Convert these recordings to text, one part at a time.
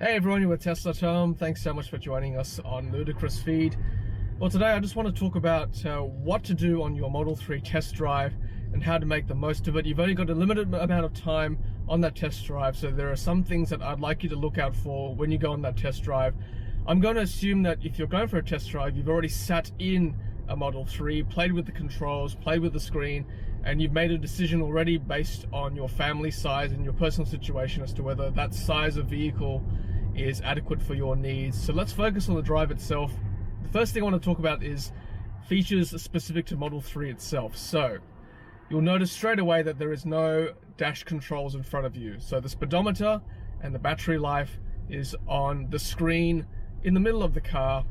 Hey everyone, you're with Tesla Tom. Thanks so much for joining us on Ludicrous Feed. Well, today I just want to talk about what to do on your Model 3 test drive and how to make the most of it. You've only got a limited amount of time on that test drive, so there are some things that I'd like you to look out for when you go on that test drive. I'm going to assume that if you're going for a test drive, you've already sat in a Model 3, played with the controls, played with the screen, and you've made a decision already based on your family size and your personal situation as to whether that size of vehicle is adequate for your needs. So let's focus on the drive itself. The first thing I want to talk about is features specific to Model 3 itself. So you'll notice straight away that there is no dash controls in front of you. So the speedometer and the battery life is on the screen in the middle of the car,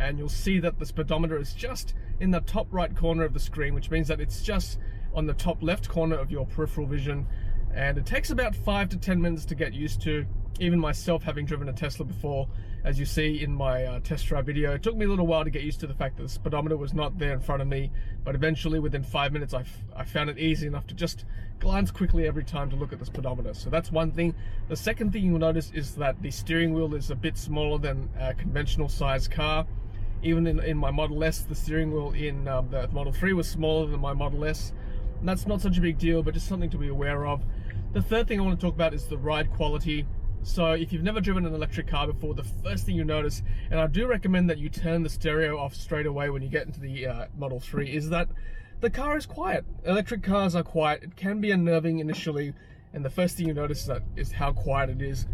and you'll see that the speedometer is just in the top right corner of the screen, which means that it's just on the top left corner of your peripheral vision, and it takes about 5 to 10 minutes to get used to. Even myself, having driven a Tesla before, as you see in my test drive video, it took me a little while to get used to the fact that the speedometer was not there in front of me, but eventually within 5 minutes I found it easy enough to just glance quickly every time to look at the speedometer. So that's one thing. The second thing you'll notice is that the steering wheel is a bit smaller than a conventional size car. Even in my Model S, the steering wheel in the Model 3 was smaller than my Model S. And that's not such a big deal, but just something to be aware of. The third thing I want to talk about is the ride quality. So if you've never driven an electric car before, the first thing you notice, and I do recommend that you turn the stereo off straight away when you get into the Model 3, is that the car is quiet. Electric cars are quiet. It can be unnerving initially, and the first thing you notice is how quiet it is.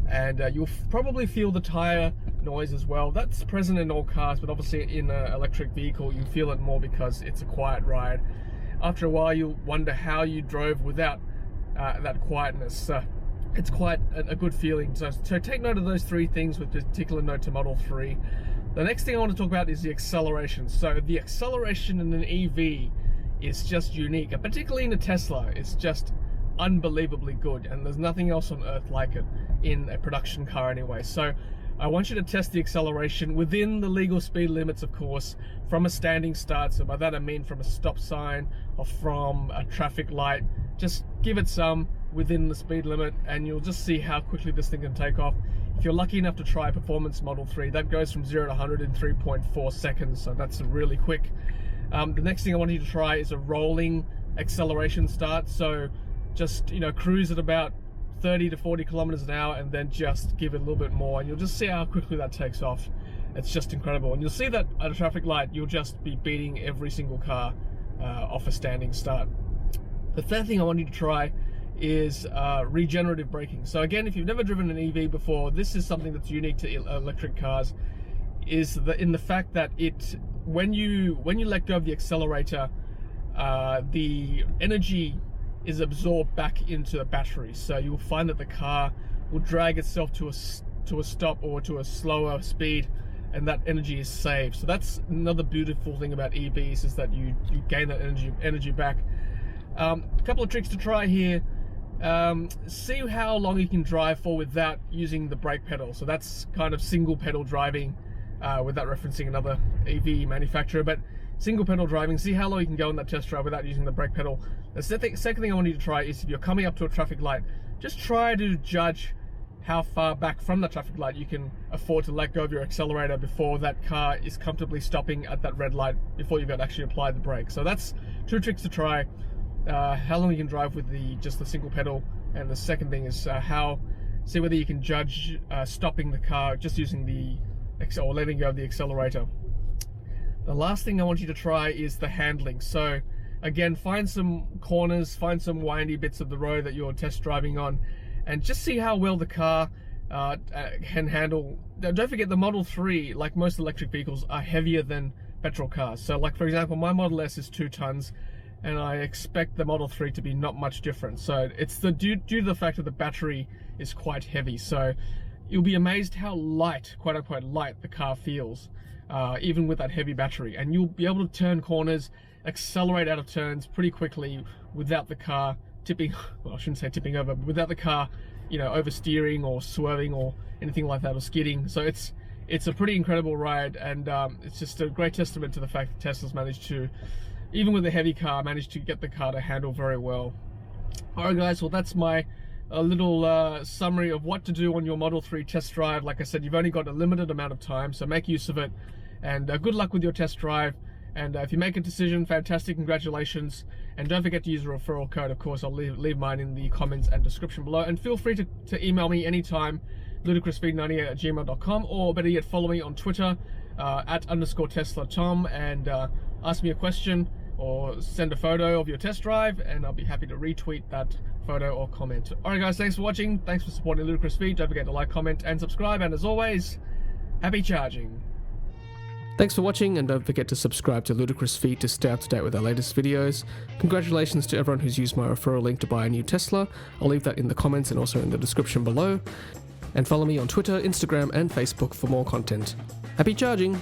And you'll probably feel the tire noise as well. That's present in all cars, but obviously in an electric vehicle you feel it more because it's a quiet ride. After a while you'll wonder how you drove without that quietness. It's quite a good feeling. So take note of those three things with particular note to Model 3. The next thing I want to talk about is the acceleration. So the acceleration in an EV is just unique, and particularly in a Tesla, it's just unbelievably good, and there's nothing else on earth like it in a production car anyway. So I want you to test the acceleration within the legal speed limits, of course, from a standing start. So by that I mean from a stop sign or from a traffic light. Just give it some within the speed limit and you'll just see how quickly this thing can take off. If you're lucky enough to try a performance Model 3, that goes from 0 to 100 in 3.4 seconds, so that's really quick. The next thing I want you to try is a rolling acceleration start. So just, cruise at about 30 to 40 kilometers an hour and then just give it a little bit more, and you'll just see how quickly that takes off. It's just incredible. And you'll see that at a traffic light you'll just be beating every single car off a standing start. The third thing I want you to try is regenerative braking. So again, if you've never driven an EV before, this is something that's unique to electric cars, is in the fact that when you let go of the accelerator, the energy is absorbed back into the battery. So you'll find that the car will drag itself to a stop or to a slower speed, and that energy is saved. So that's another beautiful thing about EVs, is that you gain that energy back. A couple of tricks to try here. See how long you can drive for without using the brake pedal. So that's kind of single pedal driving, without referencing another EV manufacturer, but single pedal driving. See how long you can go on that test drive without using the brake pedal. The second thing I want you to try is, if you're coming up to a traffic light, just try to judge how far back from the traffic light you can afford to let go of your accelerator before that car is comfortably stopping at that red light, before you've got to actually apply the brake. So that's two tricks to try. How long you can drive with just the single pedal, and the second thing is see whether you can judge stopping the car just using or letting go of the accelerator. The last thing I want you to try is the handling. So again, find some corners, find some windy bits of the road that you're test driving on, and just see how well the car can handle. Don't forget, the Model 3, like most electric vehicles, are heavier than petrol cars. So like, for example, my Model S is 2 tons, and I expect the Model 3 to be not much different. So it's due to the fact that the battery is quite heavy. So you'll be amazed how light, quote unquote light, the car feels, even with that heavy battery. And you'll be able to turn corners, accelerate out of turns pretty quickly without the car tipping, well, I shouldn't say tipping over, but without the car, oversteering or swerving or anything like that, or skidding. So it's a pretty incredible ride, and it's just a great testament to the fact that Tesla's managed to, even with a heavy car, managed to get the car to handle very well. Alright guys, well that's my a little summary of what to do on your Model 3 test drive. Like I said, you've only got a limited amount of time, so make use of it. And good luck with your test drive. And if you make a decision, fantastic, congratulations. And don't forget to use a referral code. Of course, I'll leave mine in the comments and description below. And feel free to email me anytime, ludicrousfeed98@gmail.com, or better yet, follow me on Twitter @_TeslaTom, and ask me a question or send a photo of your test drive, and I'll be happy to retweet that photo or comment. Alright guys, thanks for watching. Thanks for supporting Ludicrous Feed. Don't forget to like, comment, and subscribe. And as always, happy charging. Thanks for watching, and don't forget to subscribe to Ludicrous Feed to stay up to date with our latest videos. Congratulations to everyone who's used my referral link to buy a new Tesla. I'll leave that in the comments and also in the description below. And follow me on Twitter, Instagram, and Facebook for more content. Happy charging!